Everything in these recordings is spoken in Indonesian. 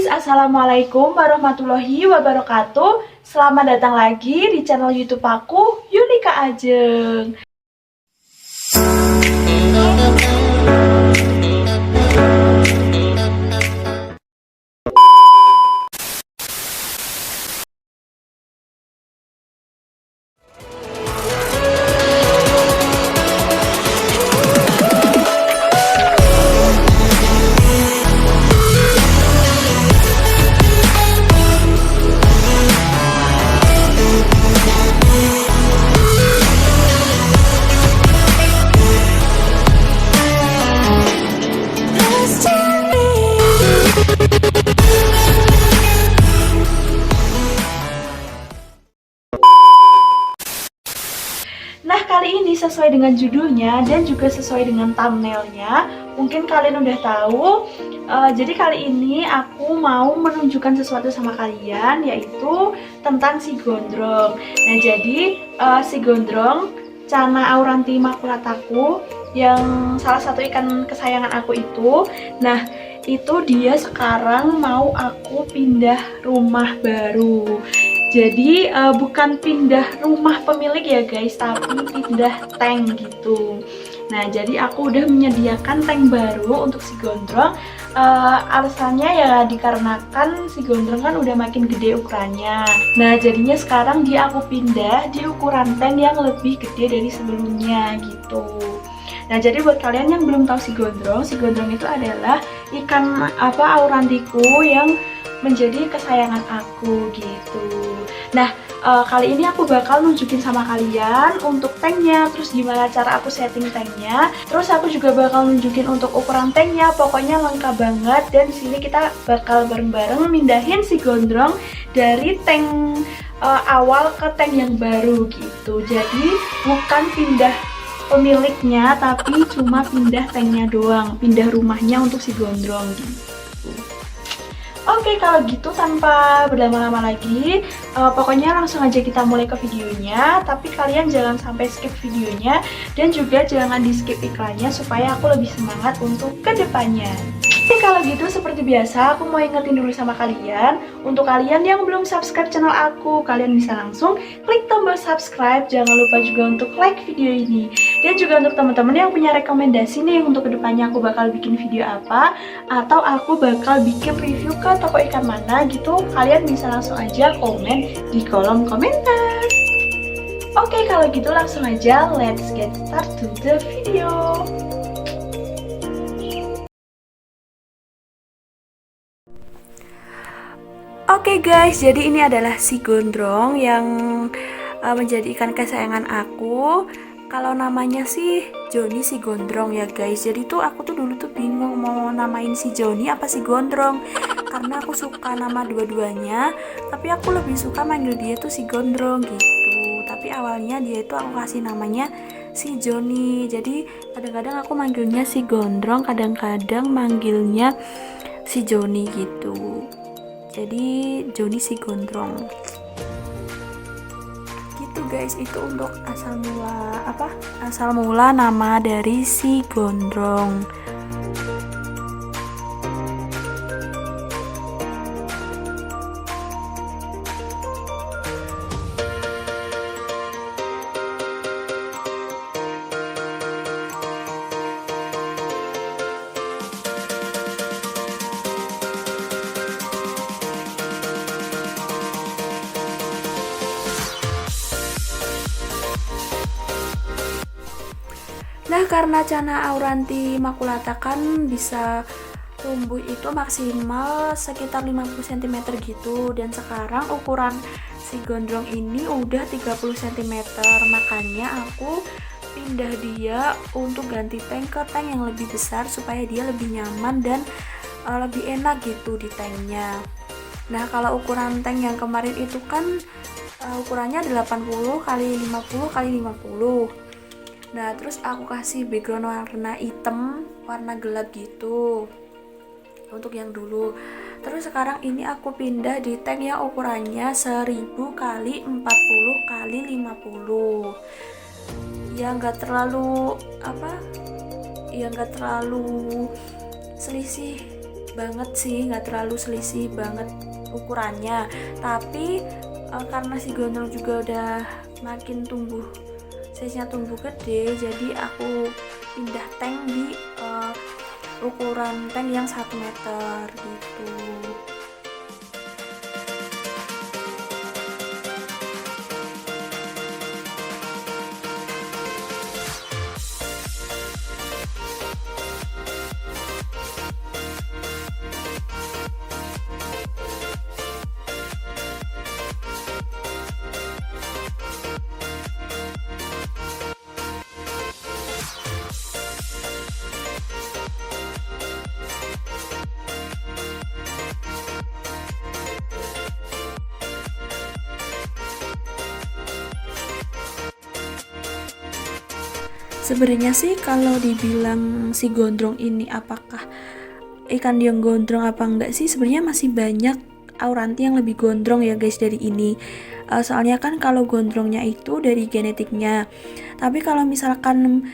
Assalamualaikum warahmatullahi wabarakatuh. Selamat datang lagi di channel YouTube aku, Yulika Ajeng. Nah, kali ini sesuai dengan judulnya dan juga sesuai dengan thumbnailnya, mungkin kalian udah tahu. Jadi kali ini aku mau menunjukkan sesuatu sama kalian, yaitu tentang si gondrong. Nah, jadi si gondrong, Channa auranti maculataku, yang salah satu ikan kesayangan aku itu. Nah, itu dia sekarang mau aku pindah rumah baru. Jadi bukan pindah rumah pemilik ya guys, tapi pindah tank gitu. Nah, jadi aku udah menyediakan tank baru untuk si gondrong. Alasannya ya dikarenakan si gondrong kan udah makin gede ukurannya. Nah, jadinya sekarang dia aku pindah di ukuran tank yang lebih gede dari sebelumnya gitu. Nah, jadi buat kalian yang belum tahu si gondrong itu adalah ikan aurantiku yang menjadi kesayangan aku gitu. Nah, kali ini aku bakal nunjukin sama kalian untuk tanknya, terus gimana cara aku setting tanknya, terus aku juga bakal nunjukin untuk ukuran tanknya. Pokoknya lengkap banget, dan di sini kita bakal bareng-bareng mindahin si gondrong dari tank awal ke tank yang baru gitu. Jadi bukan pindah pemiliknya, tapi cuma pindah tanknya doang, pindah rumahnya untuk si gondrong gitu. Oke, kalau gitu tanpa berlama-lama lagi, pokoknya langsung aja kita mulai ke videonya. Tapi kalian jangan sampai skip videonya, dan juga jangan di skip iklannya supaya aku lebih semangat untuk kedepannya. Oke, kalau gitu seperti biasa aku mau ingetin dulu sama kalian. Untuk kalian yang belum subscribe channel aku, kalian bisa langsung klik tombol subscribe. Jangan lupa juga untuk like video ini. Dan juga untuk teman-teman yang punya rekomendasi nih untuk kedepannya aku bakal bikin video apa, atau aku bakal bikin review ke toko ikan mana gitu, kalian bisa langsung aja komen di kolom komentar. Oke, kalau gitu langsung aja let's get start to the video. Oke guys, jadi ini adalah si gondrong yang menjadi ikan kesayangan aku. Kalau namanya sih Joni si gondrong ya guys. Jadi tuh aku tuh dulu tuh bingung mau namain si Joni apa si gondrong, karena aku suka nama dua-duanya, tapi aku lebih suka manggil dia tuh si gondrong gitu. Tapi awalnya dia itu aku kasih namanya si Joni. Jadi kadang-kadang aku manggilnya si gondrong, kadang-kadang manggilnya si Joni gitu. Jadi Joni si gondrong gitu guys. Itu untuk asal mula nama dari si gondrong. Nah, karena Channa auranti maculata kan bisa tumbuh itu maksimal sekitar 50 cm gitu, dan sekarang ukuran si gondrong ini udah 30 cm, makanya aku pindah dia untuk ganti tank ke tank yang lebih besar supaya dia lebih nyaman dan lebih enak gitu di tanknya. Nah, kalau ukuran tank yang kemarin itu kan ukurannya 80 x 50 x 50. Nah, terus aku kasih background warna hitam, warna gelap gitu untuk yang dulu. Terus sekarang ini aku pindah di tank yang ukurannya 1000 x 40 x 50. Ya nggak terlalu selisih banget sih, nggak terlalu selisih banget ukurannya. Tapi karena si gondrong juga udah makin tumbuh, size-nya tumbuh gede, jadi aku pindah tank di ukuran tank yang 1 meter gitu. Sebenarnya sih kalau dibilang si gondrong ini apakah ikan yang gondrong apa enggak sih, sebenarnya masih banyak auranti yang lebih gondrong ya guys dari ini. Soalnya kan kalau gondrongnya itu dari genetiknya. Tapi kalau misalkan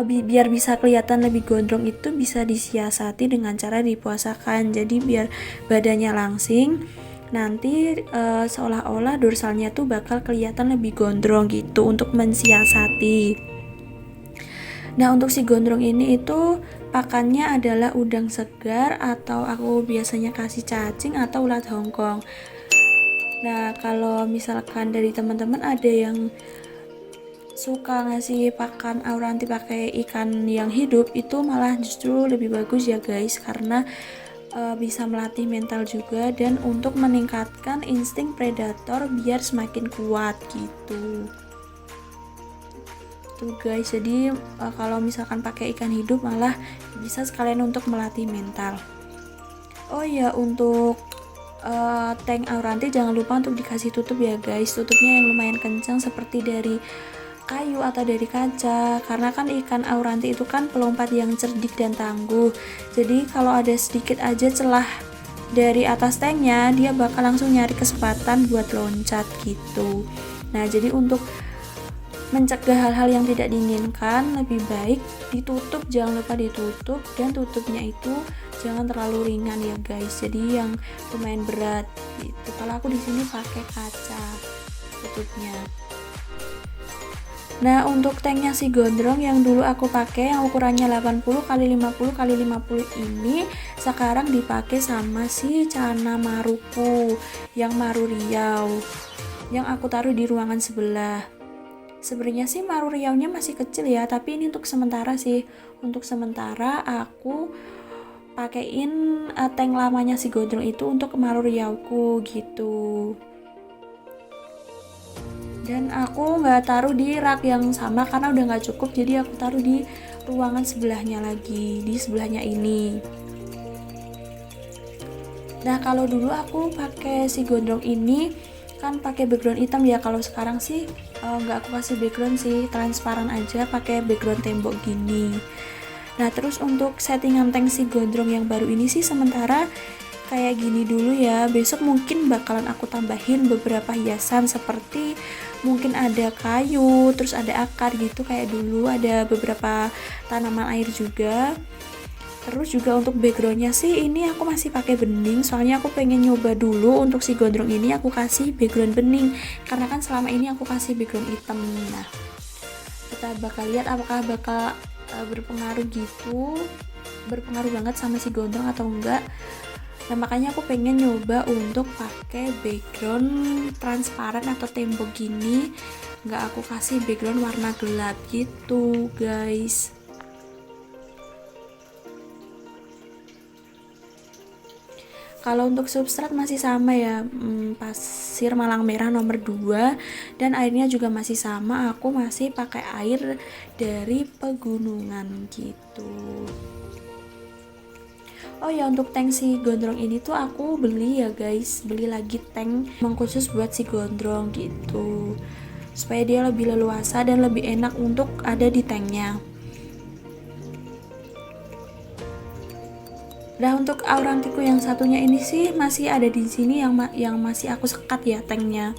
biar bisa kelihatan lebih gondrong itu bisa disiasati dengan cara dipuasakan. Jadi biar badannya langsing, nanti seolah-olah dorsalnya tuh bakal kelihatan lebih gondrong gitu untuk mensiasati. Nah, untuk si gondrong ini itu pakannya adalah udang segar atau aku biasanya kasih cacing atau ulat Hongkong. Nah, kalau misalkan dari teman-teman ada yang suka ngasih pakan auranti pakai ikan yang hidup, itu malah justru lebih bagus ya guys, karena bisa melatih mental juga dan untuk meningkatkan insting predator biar semakin kuat gitu. Tuh guys, jadi kalau misalkan pakai ikan hidup malah bisa sekalian untuk melatih mental. Oh ya, untuk tank auranti jangan lupa untuk dikasih tutup ya guys. Tutupnya yang lumayan kencang seperti dari kayu atau dari kaca, karena kan ikan auranti itu kan pelompat yang cerdik dan tangguh. Jadi kalau ada sedikit aja celah dari atas tanknya, dia bakal langsung nyari kesempatan buat loncat gitu. Nah, jadi untuk mencegah hal-hal yang tidak diinginkan, lebih baik ditutup, jangan lupa ditutup, dan tutupnya itu jangan terlalu ringan ya guys, jadi yang lumayan berat gitu. Kalau aku di sini pakai kaca tutupnya. Nah, untuk tanknya si gondrong yang dulu aku pakai yang ukurannya 80 x 50 x 50 ini sekarang dipakai sama si Cana Maruku yang Maru Riau yang aku taruh di ruangan sebelah. Sebenarnya sih Maru Riau-nya masih kecil ya, tapi ini untuk sementara sih. Untuk sementara aku pakein tank lamanya si gondrong itu untuk Maru Riau-ku gitu. Dan aku nggak taruh di rak yang sama karena udah nggak cukup, jadi aku taruh di ruangan sebelahnya lagi, di sebelahnya ini. Nah, kalau dulu aku pakai si gondrong ini kan pakai background hitam ya, kalau sekarang sih nggak aku kasih background sih, transparan aja pakai background tembok gini. Nah, terus untuk settingan tank si gondrong yang baru ini sih sementara kayak gini dulu ya. Besok mungkin bakalan aku tambahin beberapa hiasan seperti mungkin ada kayu, terus ada akar gitu kayak dulu, ada beberapa tanaman air juga. Terus juga untuk backgroundnya sih ini aku masih pakai bening, soalnya aku pengen nyoba dulu untuk si gondrong ini aku kasih background bening, karena kan selama ini aku kasih background hitam. Nah, kita bakal lihat apakah bakal berpengaruh gitu, berpengaruh banget sama si gondrong atau enggak. Nah, makanya aku pengen nyoba untuk pakai background transparan atau tembok gini, nggak aku kasih background warna gelap gitu guys. Kalau untuk substrat masih sama ya, pasir Malang Merah nomor 2, dan airnya juga masih sama, aku masih pakai air dari pegunungan gitu. Oh ya, untuk tank si gondrong ini tuh aku beli ya guys, beli lagi tank memang khusus buat si gondrong gitu, supaya dia lebih leluasa dan lebih enak untuk ada di tanknya. Nah, untuk aurantiku yang satunya ini sih masih ada di sini yang masih aku sekat ya tanknya.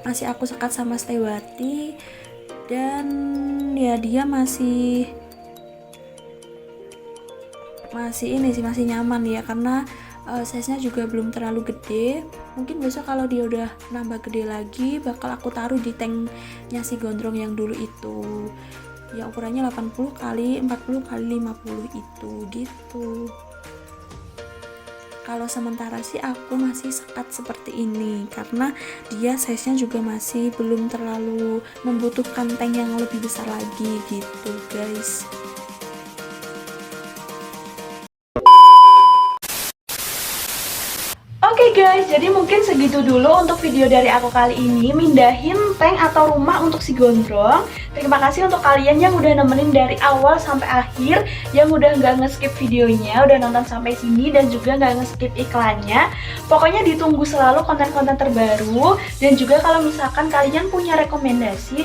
Masih aku sekat sama Stewati, dan ya dia masih masih ini sih, masih nyaman ya, karena size-nya juga belum terlalu gede. Mungkin besok kalau dia udah nambah gede lagi bakal aku taruh di tanknya si gondrong yang dulu itu, yang ukurannya 80 kali 40 kali 50 itu gitu. Kalau sementara sih aku masih sekat seperti ini karena dia size-nya juga masih belum terlalu membutuhkan tank yang lebih besar lagi gitu guys. Oke guys, jadi mungkin segitu dulu untuk video dari aku kali ini, mindahin tank atau rumah untuk si gondrong. Terima kasih untuk kalian yang udah nemenin dari awal sampai akhir, yang udah nggak nge-skip videonya, udah nonton sampai sini dan juga nggak nge-skip iklannya. Pokoknya ditunggu selalu konten-konten terbaru. Dan juga kalau misalkan kalian punya rekomendasi,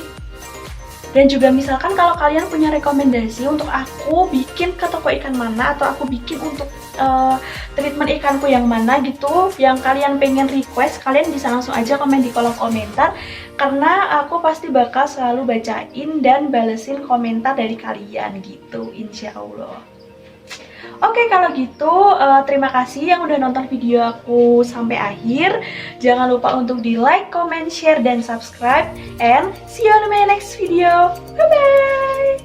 kalau kalian punya rekomendasi untuk aku bikin ke toko ikan mana, atau aku bikin untuk treatment ikanku yang mana gitu, yang kalian pengen request, kalian bisa langsung aja komen di kolom komentar, karena aku pasti bakal selalu bacain dan balesin komentar dari kalian gitu, insya Allah. Oke, kalau gitu terima kasih yang udah nonton video aku sampai akhir. Jangan lupa untuk di like, comment, share, dan subscribe. And see you on my next video. Bye-bye!